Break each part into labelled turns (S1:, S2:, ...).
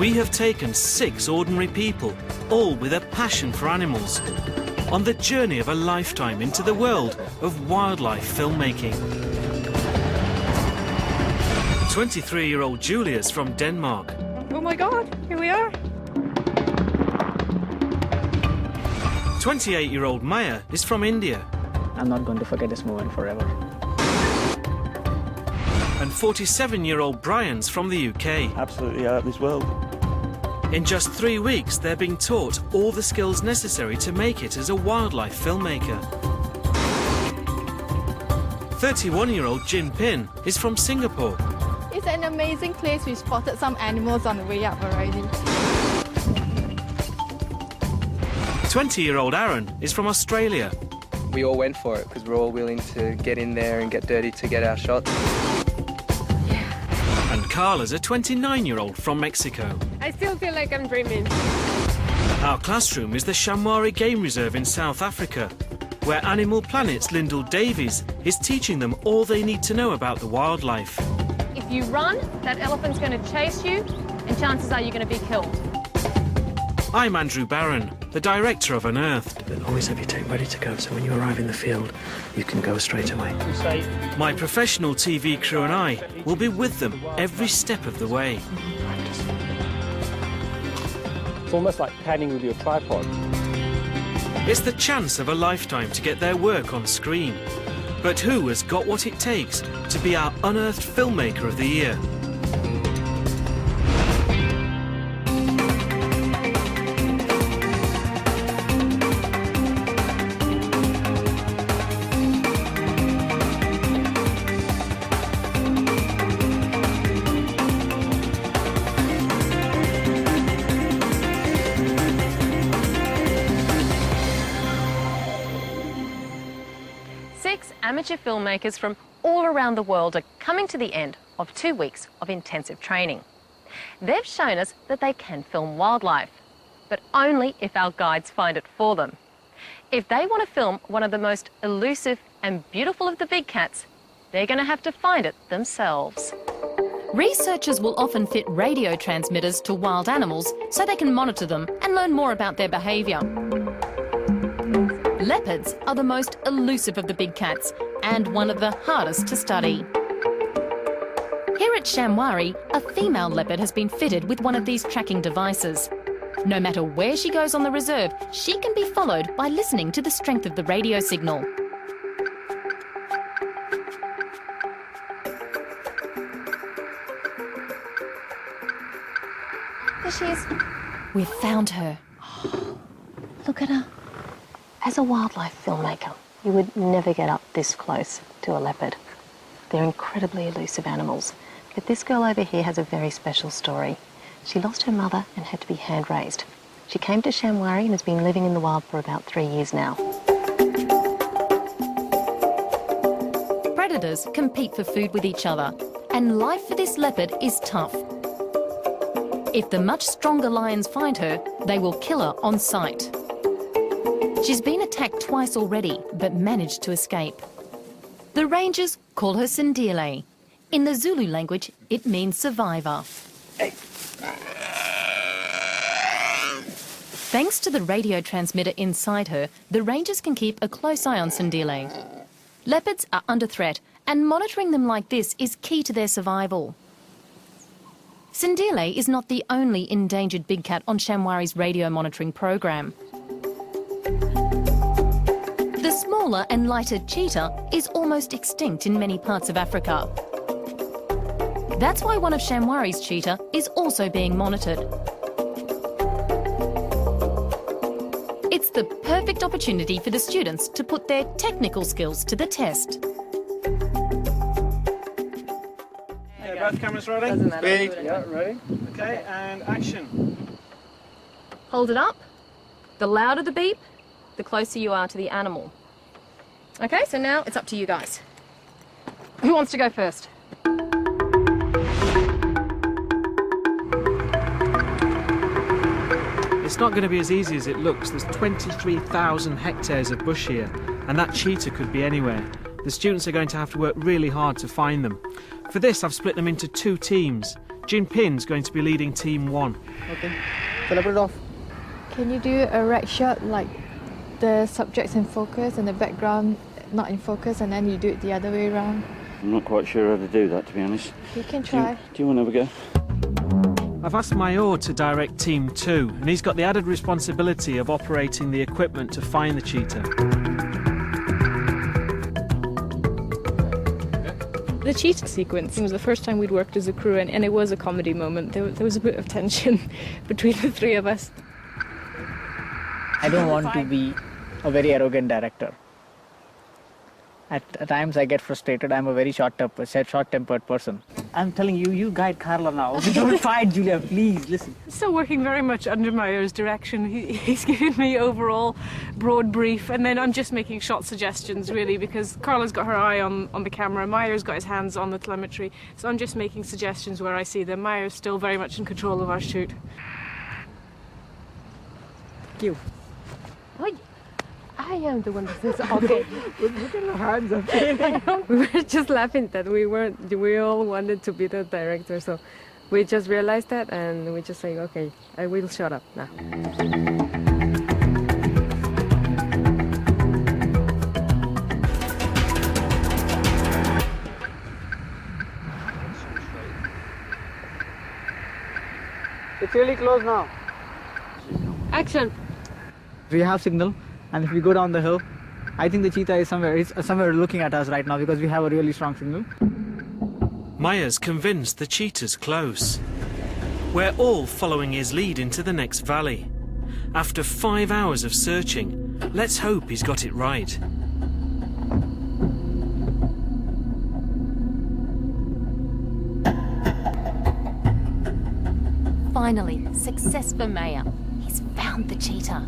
S1: We have taken 6 ordinary people, all with a passion for animals, on the journey of a lifetime into the world of wildlife filmmaking. 23-year-old Julia's from Denmark.
S2: Oh my God, here we are.
S1: 28-year-old Maya is from India.
S3: I'm not going to forget this moment forever.
S1: And 47-year-old Brian's from the UK.
S4: Absolutely out of this world.
S1: In just 3 weeks, they're being taught all the skills necessary to make it as a wildlife filmmaker. 31-year-old Jin Pin is from Singapore.
S5: It's an amazing place. We spotted some animals on the way up already.
S1: 20-year-old Aaron is from Australia.
S6: We all went for it because we're all willing to get in there and get dirty to get our shots.
S1: And Carla's a 29-year-old from Mexico.
S2: I still feel like I'm dreaming.
S1: Our classroom is the Shamwari Game Reserve in South Africa, where Animal Planet's Lyndal Davies is teaching them all they need to know about the wildlife.
S7: If you run, that elephant's going to chase you, and chances are you're going to be killed.
S1: I'm Andrew Barron, the director of Unearthed.
S8: They'll always have your tape ready to go, so when you arrive in the field, you can go straight away.
S1: My professional TV crew and I will be with them every step of the way.
S4: It's almost like panning with your tripod.
S1: It's the chance of a lifetime to get their work on screen. But who has got what it takes to be our Unearthed Filmmaker of the Year?
S7: Amateur filmmakers from all around the world are coming to the end of 2 weeks of intensive training. They've shown us that they can film wildlife, but only if our guides find it for them. If they want to film one of the most elusive and beautiful of the big cats, they're going to have to find it themselves.
S9: Researchers will often fit radio transmitters to wild animals so they can monitor them and learn more about their behaviour. Leopards are the most elusive of the big cats and one of the hardest to study. Here at Shamwari, a female leopard has been fitted with one of these tracking devices. No matter where she goes on the reserve, she can be followed by listening to the strength of the radio signal.
S7: There she is.
S9: We've found her.
S7: Look at her. As a wildlife filmmaker, you would never get up this close to a leopard. They're incredibly elusive animals. But this girl over here has a very special story. She lost her mother and had to be hand-raised. She came to Shamwari and has been living in the wild for about 3 years now.
S9: Predators compete for food with each other, and life for this leopard is tough. If the much stronger lions find her, they will kill her on sight. She's been attacked twice already, but managed to escape. The rangers call her Sindile. In the Zulu language, it means survivor.
S8: Hey.
S9: Thanks to the radio transmitter inside her, the rangers can keep a close eye on Sindile. Leopards are under threat, and monitoring them like this is key to their survival. Sindile is not the only endangered big cat on Shamwari's radio monitoring program. The smaller and lighter cheetah is almost extinct in many parts of Africa. That's why one of Shamwari's cheetah is also being monitored. It's the perfect opportunity for the students to put their technical skills to the test.
S1: Okay, both cameras rolling?
S4: Speed. Yeah, ready?
S1: Okay, and action.
S7: Hold it up. The louder the beep, the closer you are to the animal. Okay, so now it's up to you guys. Who wants to go first?
S1: It's not going to be as easy as it looks. There's 23,000 hectares of bush here, and that cheetah could be anywhere. The students are going to have to work really hard to find them. For this, I've split them into 2 teams. Jin Pin's going to be leading Team 1.
S3: Okay, celebrate off.
S5: Can you do a right shot like the subject's in focus and the background not in focus, and then you do it the other way around?
S10: I'm not quite sure how to do that, to be honest.
S5: You can try.
S10: Do you want to have a go?
S1: I've asked Mayor to direct Team 2, and he's got the added responsibility of operating the equipment to find the cheetah.
S2: The cheetah sequence was the first time we'd worked as a crew, and it was a comedy moment. There was a bit of tension between the 3 of us.
S3: I don't want to be a very arrogant director. At times I get frustrated. I'm a very short-tempered person. I'm telling you, you guide Carla now. Don't fight, Julia, please, listen.
S2: Still working very much under Meyer's direction. He's given me overall broad brief, and then I'm just making shot suggestions, really, because Carla's got her eye on the camera, Meyer's got his hands on the telemetry, so I'm just making suggestions where I see them. Meyer's still very much in control of our shoot.
S3: Thank you.
S2: I am the one that says okay.
S3: Look at your hands up.
S2: We were just laughing that we all wanted to be the director, so we just realized that and we just say, okay, I will shut up now.
S3: It's really close now.
S2: Action!
S3: We have signal, and if we go down the hill, I think the cheetah is somewhere looking at us right now because we have a really strong signal.
S1: Maya's convinced the cheetah's close. We're all following his lead into the next valley. After 5 hours of searching, let's hope he's got it right.
S9: Finally, success for Maya. He's found the cheetah.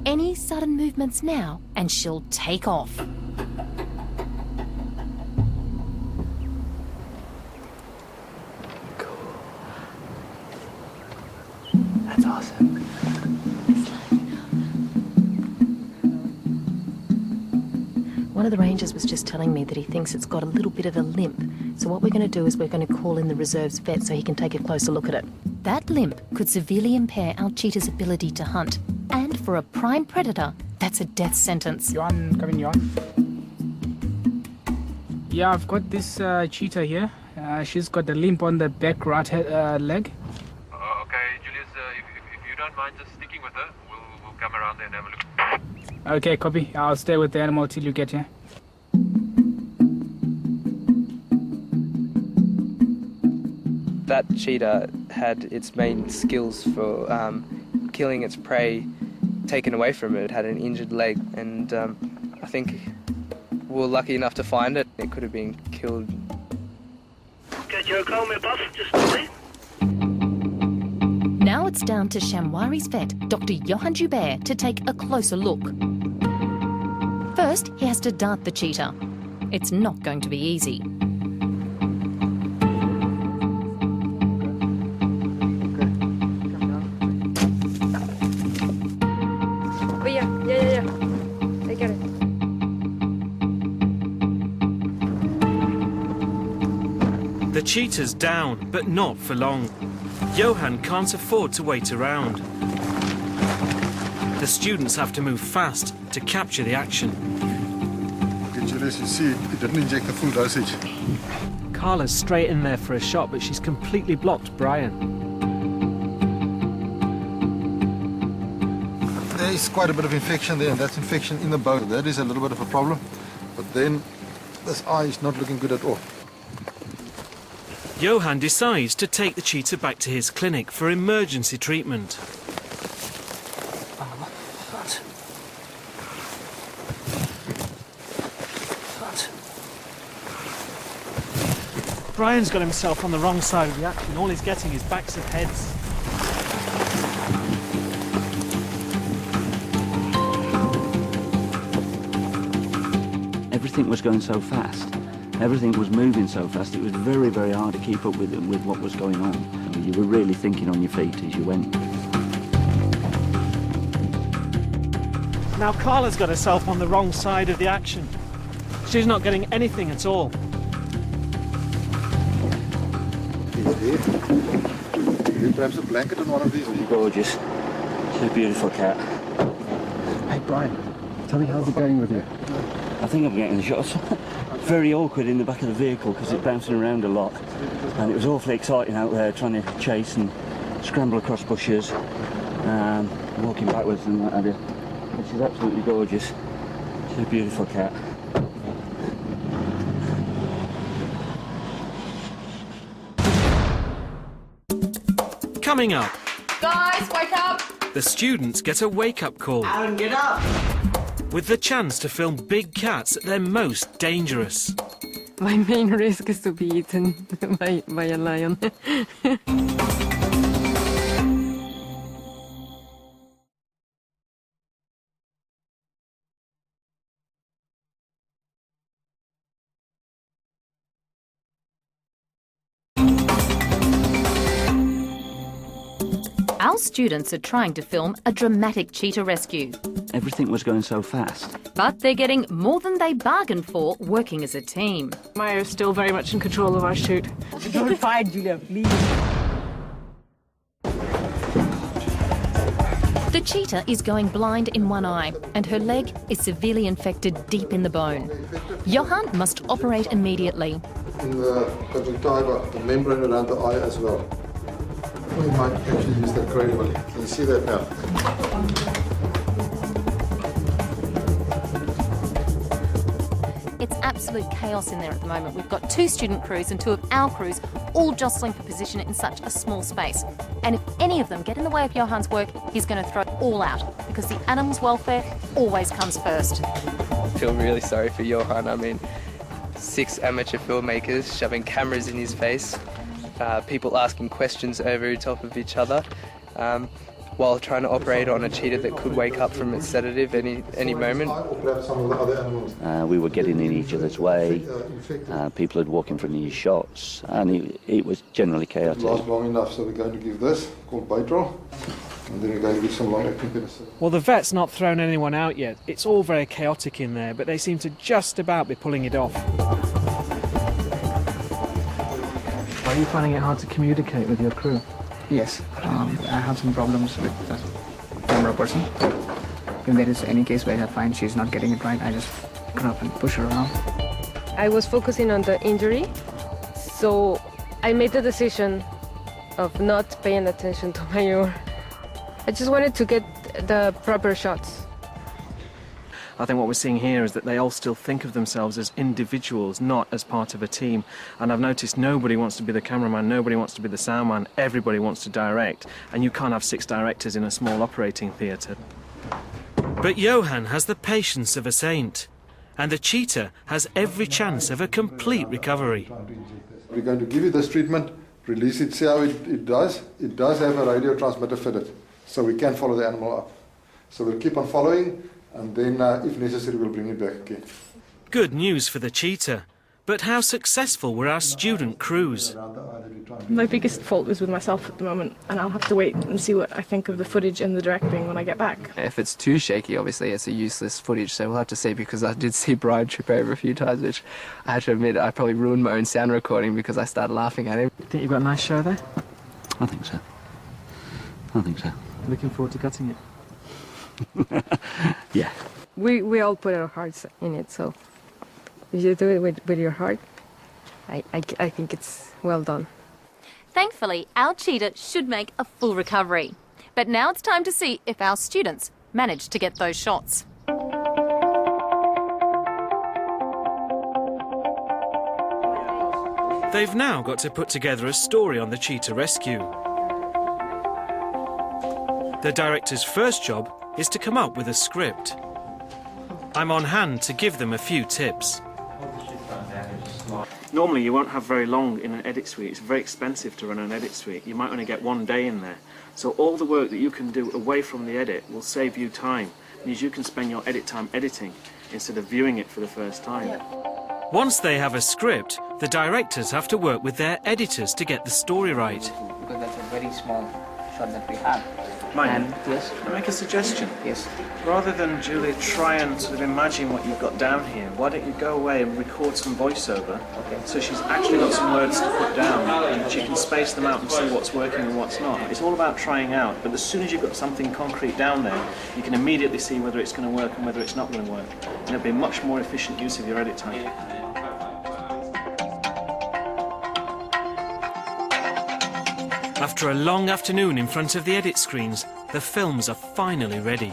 S9: Any sudden movements now, and she'll take off.
S8: Cool. That's awesome.
S7: One of the rangers was just telling me that he thinks it's got a little bit of a limp. So what we're going to do is we're going to call in the reserve's vet so he can take a closer look at it.
S9: That limp could severely impair our cheetah's ability to hunt. And for a prime predator, that's a death sentence.
S11: Yuan, come in, Yuan. Yeah, I've got this cheetah here. She's got a limp on the back right leg.
S12: Okay, Julius, if you don't mind just sticking with her, we'll come around there and have a look.
S11: Okay, copy. I'll stay with the animal till you get here.
S6: That cheetah had its main skills for killing its prey taken away from it. It had an injured leg, and I think we were lucky enough to find it. It could have been killed.
S13: Get your call me, boss. Just please.
S9: Now it's down to Shamwari's vet, Dr. Johan Joubert, to take a closer look. First, he has to dart the cheetah. It's not going to be easy.
S2: Yeah. I get it.
S1: The cheetah's down, but not for long. Johan can't afford to wait around. The students have to move fast to capture the action.
S14: Okay, Julius, you see, it didn't inject the full dosage.
S1: Carla's straight in there for a shot, but she's completely blocked Brian.
S14: There is quite a bit of infection there, and that's infection in the bone. That is a little bit of a problem, but then this eye is not looking good at all.
S1: Johan decides to take the cheetah back to his clinic for emergency treatment. Brian's got himself on the wrong side of the action. All he's getting is backs of heads.
S10: Everything was going so fast. Everything was moving so fast. It was very, very hard to keep up with what was going on. You were really thinking on your feet as you went.
S1: Now Carla's got herself on the wrong side of the action. She's not getting anything at all.
S14: Perhaps a blanket on one of these.
S10: Gorgeous. She's a beautiful cat.
S8: Hey, Brian, tell me how's it going with you?
S10: I think I'm getting the shots. Very awkward in the back of the vehicle because it's bouncing around a lot. And it was awfully exciting out there trying to chase and scramble across bushes, walking backwards and what have you. But she's absolutely gorgeous. She's a beautiful cat.
S1: Coming up,
S15: Guys, wake up!
S1: the students get a wake-up call.
S15: Aaron, get up!
S1: With the chance to film big cats at their most dangerous.
S2: My main risk is to be eaten by a lion.
S9: Our students are trying to film a dramatic cheetah rescue.
S10: Everything was going so fast.
S9: But they're getting more than they bargained for working as a team.
S2: Maya's still very much in control of our shoot.
S3: Don't fight, Julia, please.
S9: The cheetah is going blind in one eye and her leg is severely infected deep in the bone. Johan must operate immediately.
S14: In the conjunctiva, the membrane around the eye as well. We might actually use that cranially. Can you see that now?
S9: It's absolute chaos in there at the moment. We've got 2 student crews and 2 of our crews all jostling for position in such a small space. And if any of them get in the way of Johan's work, he's going to throw it all out because the animal's welfare always comes first.
S6: I feel really sorry for Johan. I mean, 6 amateur filmmakers shoving cameras in his face, people asking questions over top of each other, while trying to operate on a cheetah that could wake up from its sedative any moment.
S10: We were getting in each other's way. People had walked in front of his shots, and it was generally chaotic.
S14: It lasts long enough, so we're going to give this, called Baytrol, and then we're going to give some long-acting penicillin.
S1: Well, the vet's not thrown anyone out yet. It's all very chaotic in there, but they seem to just about be pulling it off. Are you finding it hard to communicate with your crew?
S3: Yes, I have some problems with the camera person. If there is any case where I find she's not getting it right, I just get up and push her around.
S2: I was focusing on the injury, so I made the decision of not paying attention to my ear. I just wanted to get the proper shots.
S1: I think what we're seeing here is that they all still think of themselves as individuals, not as part of a team. And I've noticed nobody wants to be the cameraman, nobody wants to be the soundman, everybody wants to direct. And you can't have 6 directors in a small operating theatre. But Johan has the patience of a saint. And the cheetah has every chance of a complete recovery.
S14: We're going to give you this treatment, release it, see how it does. It does have a radio transmitter fitted, so we can follow the animal up. So we'll keep on following. And then, if necessary, we'll bring it back again.
S1: Good news for the cheetah. But how successful were our student crews?
S2: My biggest fault is with myself at the moment, and I'll have to wait and see what I think of the footage and the directing when I get back.
S6: If it's too shaky, obviously it's a useless footage, so we'll have to see, because I did see Brian trip over a few times, which I have to admit I probably ruined my own sound recording because I started laughing at him.
S1: Think you've got a nice show there?
S10: I think so. I think so.
S1: Looking forward to cutting it.
S10: Yeah.
S2: We all put our hearts in it, so if you do it with your heart, I think it's well done.
S9: Thankfully, our cheetah should make a full recovery. But now it's time to see if our students manage to get those shots.
S1: They've now got to put together a story on the cheetah rescue. The director's first job is to come up with a script. I'm on hand to give them a few tips. Normally you won't have very long in an edit suite. It's very expensive to run an edit suite. You might only get 1 day in there. So all the work that you can do away from the edit will save you time. It means you can spend your edit time editing instead of viewing it for the first time. Once they have a script, the directors have to work with their editors to get the story right.
S3: Because that's a very small shot that we have.
S1: Mike,
S3: And yes,
S1: can I make a suggestion?
S3: yes.
S1: Rather than, Julia, try and sort of imagine what you've got down here, why don't you go away and record some voiceover, so she's actually got some words to put down, and she can space them out and see what's working and what's not. It's all about trying out, but as soon as you've got something concrete down there, you can immediately see whether it's going to work and whether it's not going to work. And it'll be a much more efficient use of your edit time. After a long afternoon in front of the edit screens, the films are finally ready.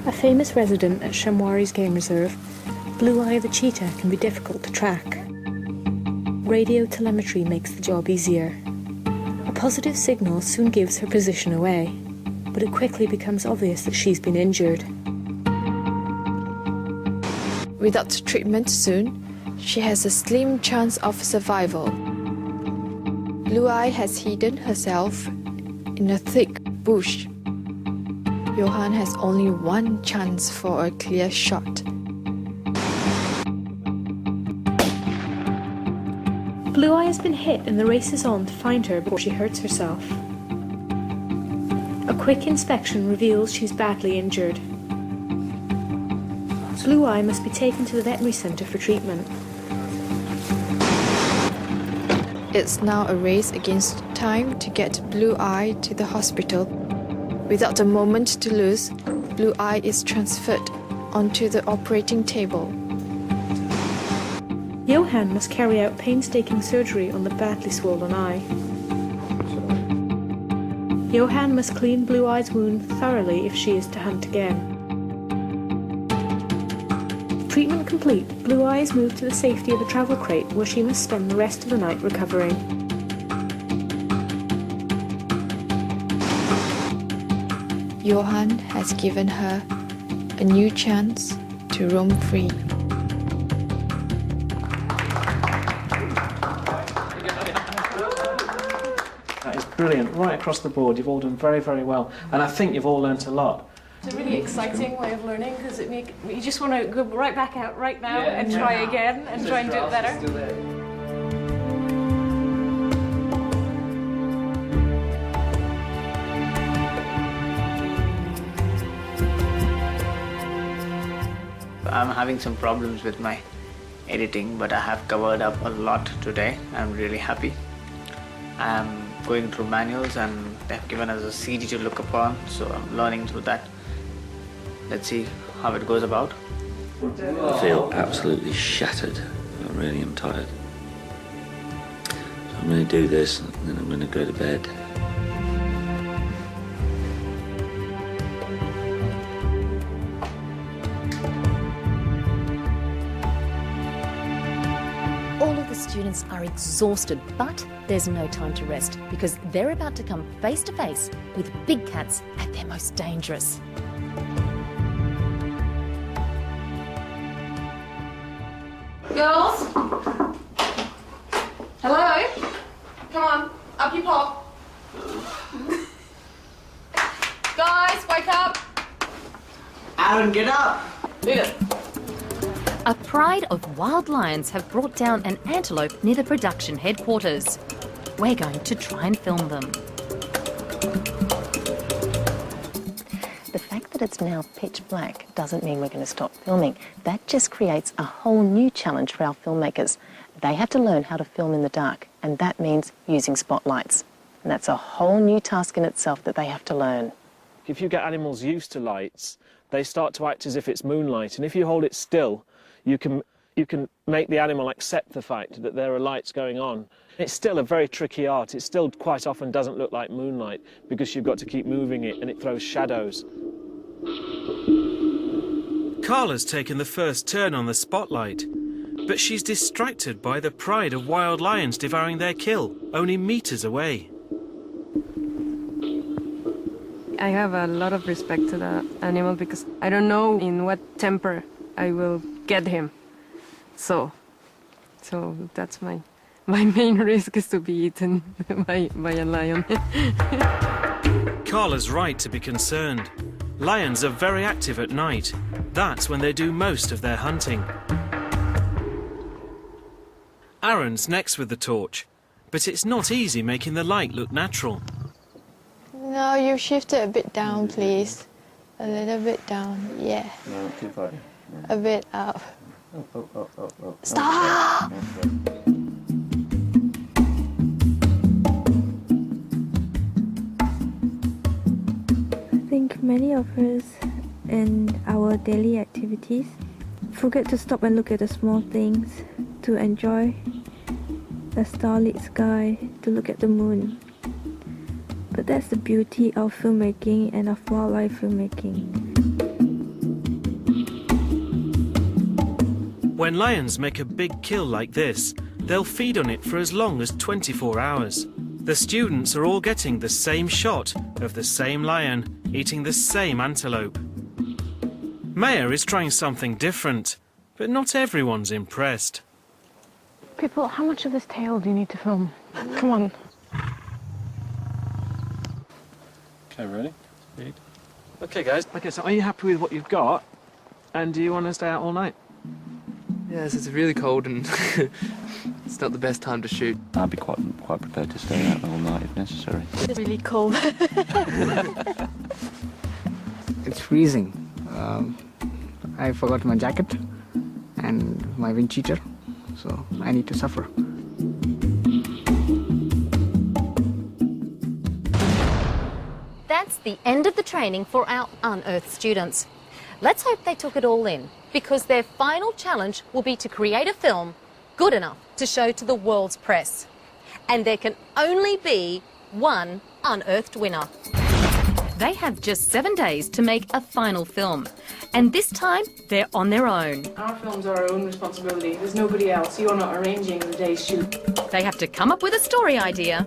S16: A famous resident at Shamwari Game Reserve, Blue Eye the cheetah can be difficult to track. Radio telemetry makes the job easier. A positive signal soon gives her position away, but it quickly becomes obvious that she's been injured.
S5: Without treatment soon, she has a slim chance of survival. Blue Eye has hidden herself in a thick bush. Johan has only one chance for a clear shot.
S16: Blue Eye has been hit and the race is on to find her before she hurts herself. A quick inspection reveals she's badly injured. Blue Eye must be taken to the veterinary centre for treatment.
S5: It's now a race against time to get Blue Eye to the hospital. Without a moment to lose, Blue Eye is transferred onto the operating table.
S16: Johan must carry out painstaking surgery on the badly swollen eye. Johan must clean Blue Eye's wound thoroughly if she is to hunt again. Treatment complete, Blue Eye is moved to the safety of a travel crate where she must spend the rest of the night recovering.
S5: Johan has given her a new chance to roam free.
S1: That is brilliant, right across the board. You've all done very, very well. And I think you've all learnt a lot.
S2: It's a really exciting way of learning because you just want to go right back out right now and try again and try and do it better.
S3: I'm having some problems with my editing, but I have covered up a lot today. I'm really happy. I'm going through manuals and they've given us a CD to look upon, so I'm learning through that. Let's see how it goes about.
S10: I feel absolutely shattered. I really am tired. So I'm going to do this and then I'm going to go to bed.
S9: All of the students are exhausted, but there's no time to rest because they're about to come face to face with big cats at their most dangerous.
S15: Girls? Hello? Come on, up you pop. Guys, wake up.
S3: Aaron, get up!
S15: Move it.
S9: A pride of wild lions have brought down an antelope near the production headquarters. We're going to try and film them.
S7: The fact that it's now pitch black doesn't mean we're going to stop filming. That just creates a whole new challenge for our filmmakers. They have to learn how to film in the dark, and that means using spotlights. And that's a whole new task in itself that they have to learn.
S1: If you get animals used to lights, they start to act as if it's moonlight, and if you hold it still, you can make the animal accept the fact that there are lights going on. It's still a very tricky art. It still quite often doesn't look like moonlight because you've got to keep moving it and it throws shadows.
S17: Carla's taken the first turn on the spotlight, but she's distracted by the pride of wild lions devouring their kill, only meters away.
S2: I have a lot of respect to the animal because I don't know in what temper I will get him. So that's my main risk is to be eaten by a lion.
S17: Carla's right to be concerned. Lions are very active at night. That's when they do most of their hunting.
S1: Aaron's next with the torch, but it's not easy making the light look natural.
S5: No, you shift it a bit down, please. A little bit down, yeah.
S10: No, too far.
S5: A bit up.
S10: Up.
S5: Stop!
S18: I think many of us in our daily activities forget to stop and look at the small things, to enjoy the starlit sky, to look at the moon. But that's the beauty of filmmaking and of wildlife filmmaking.
S1: When lions make a big kill like this, they'll feed on it for as long as 24 hours. The students are all getting the same shot of the same lion eating the same antelope. Maya is trying something different, but not everyone's impressed.
S2: People, how much of this tail do you need to film? Come on.
S4: Okay, ready? Speed.
S8: Okay, guys. Okay, so are you happy with what you've got? And do you want to stay out all night?
S6: Yes, it's really cold and it's not the best time to shoot.
S10: I'd be quite prepared to stay out all night if necessary.
S2: It's really cold.
S3: It's freezing. I forgot my jacket and my wind cheater, so I need to suffer.
S7: That's the end of the training for our Unearthed students. Let's hope they took it all in, because their final challenge will be to create a film good enough to show to the world's press. And there can only be one Unearthed winner.
S9: They have just 7 days to make a final film, and this time they're on their own.
S2: Our film's our own responsibility. There's nobody else. You're not arranging the day's shoot.
S9: They have to come up with a story idea.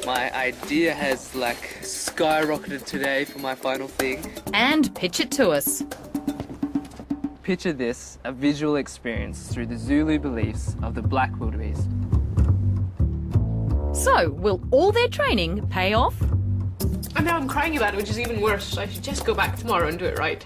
S6: My idea has skyrocketed today for my final thing.
S9: And pitch it to us.
S6: Picture this, a visual experience through the Zulu beliefs of the black wildebeest.
S9: So, will all their training pay off?
S2: And now I'm crying about it, which is even worse. I should just go back tomorrow and do it right.